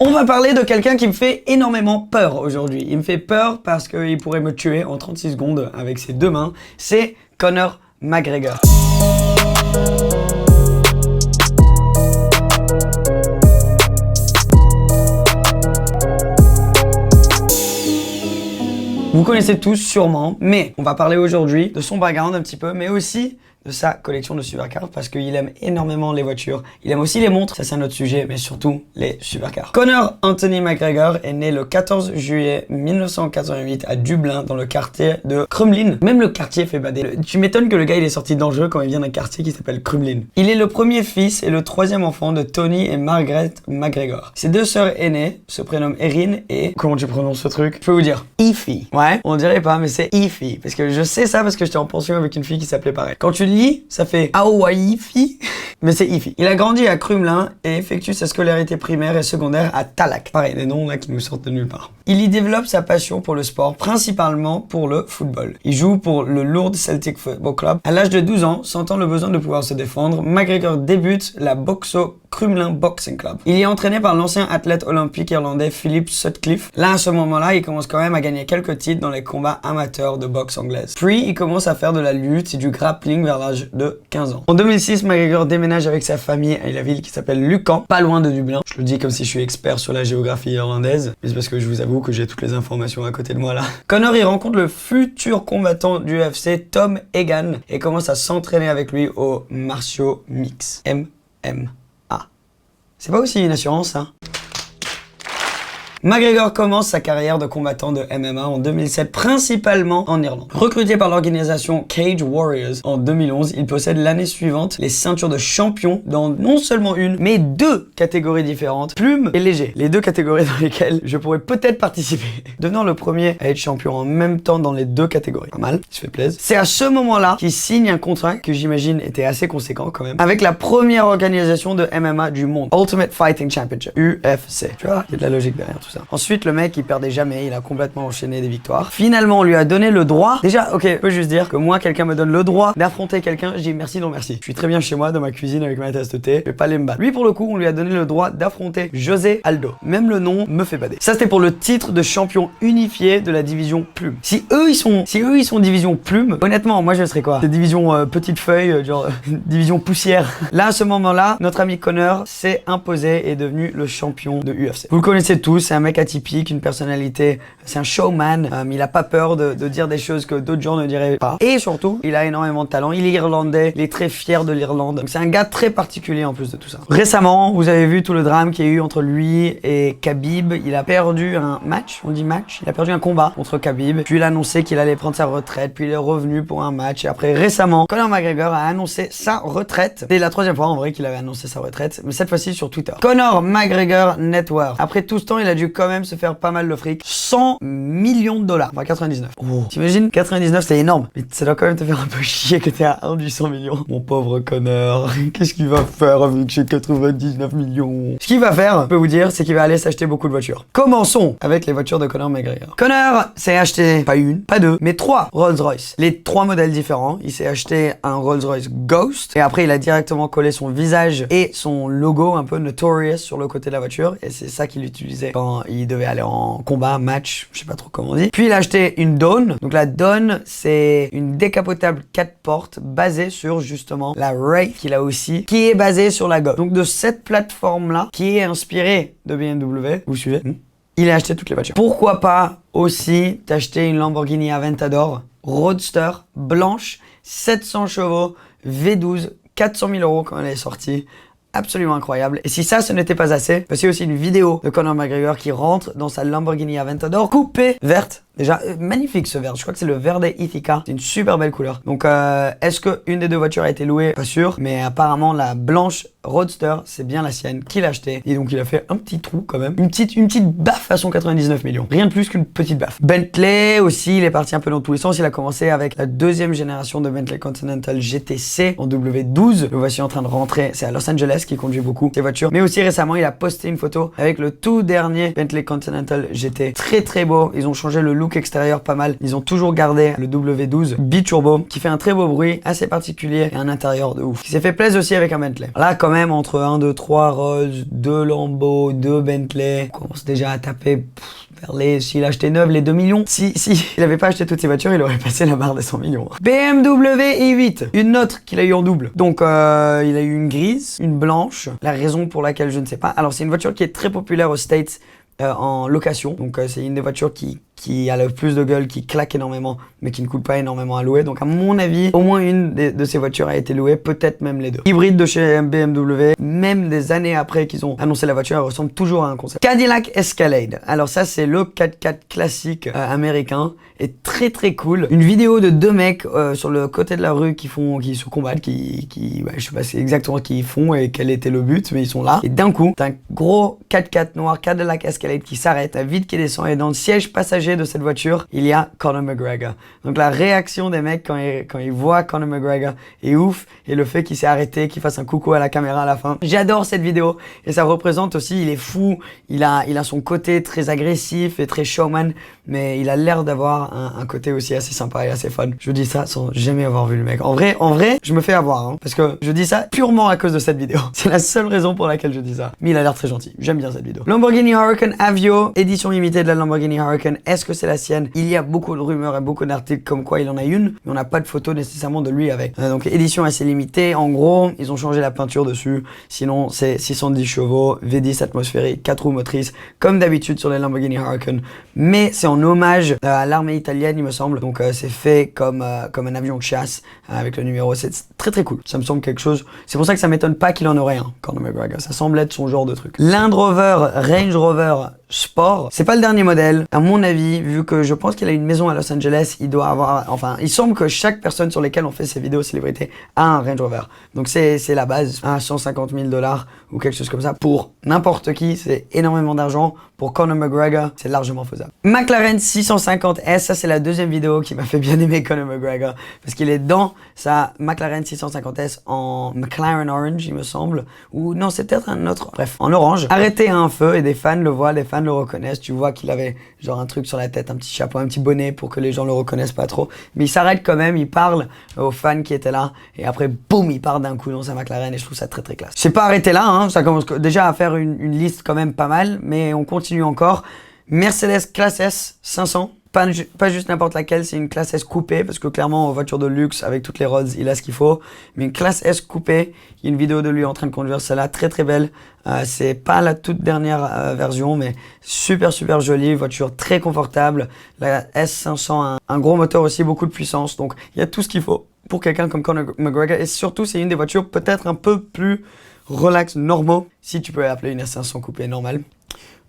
On va parler de quelqu'un qui me fait énormément peur aujourd'hui. Il me fait peur parce qu'il pourrait me tuer en 36 secondes avec ses deux mains. C'est Conor McGregor. Vous connaissez tous sûrement, mais on va parler aujourd'hui de son background un petit peu, mais aussi de sa collection de supercars parce qu'il aime énormément les voitures. Il aime aussi les montres, ça c'est un autre sujet, mais surtout les supercars. Conor Anthony McGregor est né le 14 juillet 1988 à Dublin, dans le quartier de Crumlin. Même le quartier fait bader. Tu m'étonnes que le gars il est sorti dans le jeu quand il vient d'un quartier qui s'appelle Crumlin. Il est le premier fils et le troisième enfant de Tony et Margaret McGregor. Ses deux sœurs aînées se prénomment Erin et... Comment tu prononces ce truc? Je peux vous dire Ify. Ouais, on dirait pas, mais c'est Ify. Parce que je sais ça parce que j'étais en pension avec une fille qui s'appelait pareil. Quand tu lis, ça fait Aouaïfi, mais c'est Ify. Il a grandi à Crumlin et effectue sa scolarité primaire et secondaire à Tallaght. Pareil, des noms là qui nous sortent de nulle part. Il y développe sa passion pour le sport, principalement pour le football. Il joue pour le Lourdes Celtic Football Club. À l'âge de 12 ans, sentant le besoin de pouvoir se défendre, McGregor débute la Boxo Crumlin Boxing Club. Il y est entraîné par l'ancien athlète olympique irlandais Philip Sutcliffe. Là, à ce moment-là, il commence quand même à gagner quelques titres dans les combats amateurs de boxe anglaise. Puis, il commence à faire de la lutte et du grappling vers l'âge de 15 ans. En 2006, McGregor déménage avec sa famille à la ville qui s'appelle Lucan, pas loin de Dublin. Je le dis comme si je suis expert sur la géographie irlandaise, mais c'est parce que je vous avoue que j'ai toutes les informations à côté de moi là. Conor y rencontre le futur combattant du UFC Tom Egan et commence à s'entraîner avec lui au martiaux mix. MMA. C'est pas aussi une assurance, hein? McGregor commence sa carrière de combattant de MMA en 2007, principalement en Irlande. Recruté par l'organisation Cage Warriors en 2011, il possède l'année suivante les ceintures de champion dans non seulement une, mais deux catégories différentes, plume et léger. Les deux catégories dans lesquelles je pourrais peut-être participer. Devenant le premier à être champion en même temps dans les deux catégories. Pas mal, ça fait plaisir. C'est à ce moment-là qu'il signe un contrat que j'imagine était assez conséquent quand même, avec la première organisation de MMA du monde, Ultimate Fighting Championship, UFC. Tu vois, il y a de la logique derrière tout ça. Ensuite, le mec, il perdait jamais, il a complètement enchaîné des victoires. Finalement, on lui a donné le droit. Déjà, ok, je peux juste dire que moi, quelqu'un me donne le droit d'affronter quelqu'un, je dis merci, non merci. Je suis très bien chez moi, dans ma cuisine, avec ma tasse de thé, je vais pas aller me battre. Lui, pour le coup, on lui a donné le droit d'affronter José Aldo. Même le nom me fait bader. Ça, c'était pour le titre de champion unifié de la division plume. Si eux, ils sont division plume, honnêtement, moi, je serais quoi? C'est division petite feuille, genre division poussière. Là, à ce moment-là, notre ami Conor s'est imposé et est devenu le champion de UFC. Vous le connaissez tous, c'est un mec atypique, une personnalité, c'est un showman, il a pas peur de dire des choses que d'autres gens ne diraient pas. Et surtout, il a énormément de talent, il est irlandais, il est très fier de l'Irlande. Donc c'est un gars très particulier en plus de tout ça. Récemment, vous avez vu tout le drame qu'il y a eu entre lui et Khabib. Il a perdu un match, on dit match, il a perdu un combat contre Khabib. Puis il a annoncé qu'il allait prendre sa retraite, puis il est revenu pour un match. Et après, récemment, Conor McGregor a annoncé sa retraite. C'est la troisième fois en vrai qu'il avait annoncé sa retraite, mais cette fois-ci sur Twitter. Conor McGregor Net Worth. Après tout ce temps, il a dû quand même se faire pas mal de fric. 100 millions de $. Enfin 99. Oh. T'imagines 99 c'est énorme. Mais ça doit quand même te faire un peu chier que t'es à 1 du 100 millions. Mon pauvre Conor. Qu'est-ce qu'il va faire avec que j'ai 99 millions? Ce qu'il va faire, je peux vous dire, c'est qu'il va aller s'acheter beaucoup de voitures. Commençons avec les voitures de Conor McGregor. Conor s'est acheté pas une, pas deux, mais 3 Rolls-Royce. Les 3 modèles différents. Il s'est acheté un Rolls-Royce Ghost. Et après il a directement collé son visage et son logo un peu Notorious sur le côté de la voiture. Et c'est ça qu'il utilisait quand il devait aller en combat, match, je sais pas trop comment on dit. Puis il a acheté une Dawn. Donc la Dawn, c'est une décapotable 4 portes basée sur justement la Wraith qu'il a aussi, qui est basée sur la Ghost. Donc de cette plateforme-là, qui est inspirée de BMW, vous suivez? Il a acheté toutes les voitures. Pourquoi pas aussi t'acheter une Lamborghini Aventador Roadster blanche, 700 chevaux, V12, 400 000 € quand elle est sortie. Absolument incroyable. Et si ça, ce n'était pas assez, voici aussi une vidéo de Conor McGregor qui rentre dans sa Lamborghini Aventador coupée verte. Déjà, magnifique ce vert. Je crois que c'est le Verde Ithaca. C'est une super belle couleur. Donc, est-ce que une des deux voitures a été louée? Pas sûr. Mais apparemment, la blanche Roadster, c'est bien la sienne qu'il a acheté. Et donc, il a fait un petit trou quand même. Une petite baffe à son 99 millions. Rien de plus qu'une petite baffe. Bentley aussi, il est parti un peu dans tous les sens. Il a commencé avec la deuxième génération de Bentley Continental GTC en W12. Le voici en train de rentrer. C'est à Los Angeles qu'il conduit beaucoup ces voitures. Mais aussi récemment, il a posté une photo avec le tout dernier Bentley Continental GT. Très très beau. Ils ont changé le look extérieur pas mal. Ils ont toujours gardé le W12 biturbo qui fait un très beau bruit, assez particulier et un intérieur de ouf. Il s'est fait plaisir aussi avec un Bentley. Là, quand quand même entre 1, 2, 3 Rolls, 2 Lambo, 2 Bentley. On commence déjà à taper vers les... S'il achetait neuf, les 2 millions. Si il avait pas acheté toutes ces voitures, il aurait passé la barre des 100 millions. BMW i8, une autre qu'il a eu en double. Donc, il a eu une grise, une blanche. La raison pour laquelle je ne sais pas. Alors, c'est une voiture qui est très populaire aux States en location. Donc, c'est une des voitures qui a le plus de gueule, qui claque énormément, mais qui ne coûte pas énormément à louer. Donc à mon avis, au moins une de ces voitures a été louée, peut-être même les deux. Hybride de chez BMW, même des années après qu'ils ont annoncé la voiture, elle ressemble toujours à un concept. Cadillac Escalade. Alors ça, c'est le 4x4 classique américain, et très très cool. Une vidéo de deux mecs sur le côté de la rue qui se combattent, je sais pas exactement ce qu'ils font et quel était le but, mais ils sont là. Et d'un coup, t'as un gros 4x4 noir Cadillac Escalade qui s'arrête, la vitre qui descend, et dans le siège passager de cette voiture, il y a Conor McGregor. Donc la réaction des mecs quand ils voient Conor McGregor est ouf, et le fait qu'il s'est arrêté, qu'il fasse un coucou à la caméra à la fin. J'adore cette vidéo, et ça représente aussi, il est fou, il a son côté très agressif et très showman, mais il a l'air d'avoir un côté aussi assez sympa et assez fun. Je dis ça sans jamais avoir vu le mec. En vrai, je me fais avoir, hein, parce que je dis ça purement à cause de cette vidéo. C'est la seule raison pour laquelle je dis ça. Mais il a l'air très gentil. J'aime bien cette vidéo. Lamborghini Huracan Aveo, édition limitée de la Lamborghini Huracan. Est-ce que c'est la sienne? Il y a beaucoup de rumeurs et beaucoup d'articles comme quoi il en a une, mais on n'a pas de photo nécessairement de lui avec. Donc édition assez limitée. En gros, ils ont changé la peinture dessus. Sinon, c'est 610 chevaux, V10 atmosphérique, 4 roues motrices, comme d'habitude sur les Lamborghini Huracan. Mais c'est en hommage à l'armée italienne, il me semble. Donc c'est fait comme un avion de chasse avec le numéro. C'est très très cool. Ça me semble quelque chose. C'est pour ça que ça m'étonne pas qu'il en aurait un, Conor McGregor. Ça semble être son genre de truc. Land Rover, Range Rover Sport. C'est pas le dernier modèle. À mon avis, vu que je pense qu'il a une maison à Los Angeles, il doit avoir, enfin, il semble que chaque personne sur lesquelles on fait ces vidéos célébrités a un Range Rover. Donc c'est la base. À 150 000 $ ou quelque chose comme ça. Pour n'importe qui, c'est énormément d'argent. Pour Conor McGregor, c'est largement faisable. McLaren 650S, ça c'est la deuxième vidéo qui m'a fait bien aimer Conor McGregor. Parce qu'il est dans sa McLaren 650S en McLaren Orange, il me semble. Ou non, c'est peut-être un autre. Bref, en orange. Arrêté à un feu et des fans le voient, les fans le reconnaissent. Tu vois qu'il avait genre un truc sur la tête, un petit chapeau, un petit bonnet pour que les gens le reconnaissent pas trop. Mais il s'arrête quand même, il parle aux fans qui étaient là. Et après, boum, il part d'un coup dans sa McLaren et je trouve ça très très classe. C'est pas arrêté là, hein. Ça commence déjà à faire une liste quand même pas mal, mais on continue encore. Mercedes classe S 500. Pas juste n'importe laquelle, c'est une classe S coupée, parce que clairement, en voiture de luxe, avec toutes les rods, il a ce qu'il faut. Mais une classe S coupée, il y a une vidéo de lui en train de conduire celle-là, très très belle. C'est pas la toute dernière version, mais super super jolie, voiture très confortable. La S500 a un gros moteur aussi, beaucoup de puissance, donc il y a tout ce qu'il faut pour quelqu'un comme Conor McGregor. Et surtout, c'est une des voitures peut-être un peu plus relax, normaux, si tu peux appeler une S500 coupée normale.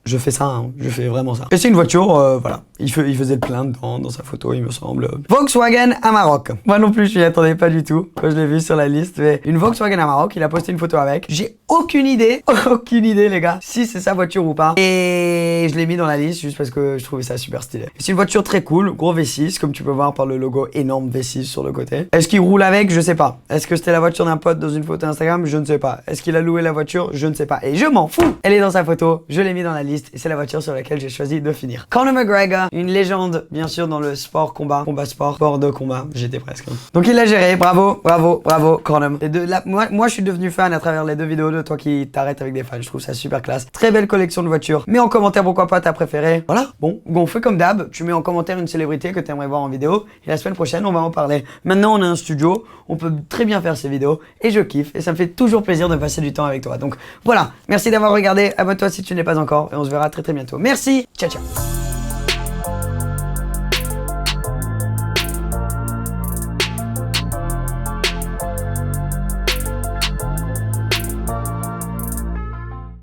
Je fais ça, hein. Je fais vraiment ça. Et c'est une voiture, voilà. Il faisait le plein dans sa photo, il me semble. Volkswagen Amarok. Moi non plus, je m'y attendais pas du tout quand je l'ai vu sur la liste. Mais une Volkswagen Amarok, il a posté une photo avec. J'ai aucune idée les gars, si c'est sa voiture ou pas. Et je l'ai mis dans la liste juste parce que je trouvais ça super stylé. C'est une voiture très cool, gros V6, comme tu peux voir par le logo énorme V6 sur le côté. Est-ce qu'il roule avec? Je sais pas. Est-ce que c'était la voiture d'un pote dans une photo Instagram? Je ne sais pas. Est-ce qu'il a loué la voiture? Je ne sais pas. Et je m'en fous. Elle est dans sa photo, je l'ai mis dans la liste. Et c'est la voiture sur laquelle j'ai choisi de finir. Conor McGregor, une légende, bien sûr, dans le sport combat sport de combat. J'étais presque. Donc il l'a géré. Bravo, Conor. Moi, je suis devenu fan à travers les deux vidéos de toi qui t'arrêtes avec des fans. Je trouve ça super classe. Très belle collection de voitures. Mets en commentaire pourquoi pas ta préférée. Voilà. Bon, on fait comme d'hab. Tu mets en commentaire une célébrité que tu aimerais voir en vidéo. Et la semaine prochaine, on va en parler. Maintenant, on a un studio. On peut très bien faire ces vidéos. Et je kiffe. Et ça me fait toujours plaisir de passer du temps avec toi. Donc voilà. Merci d'avoir regardé. Abonne-toi si tu n'es pas encore. Et on se verra très très bientôt. Merci. Ciao, ciao.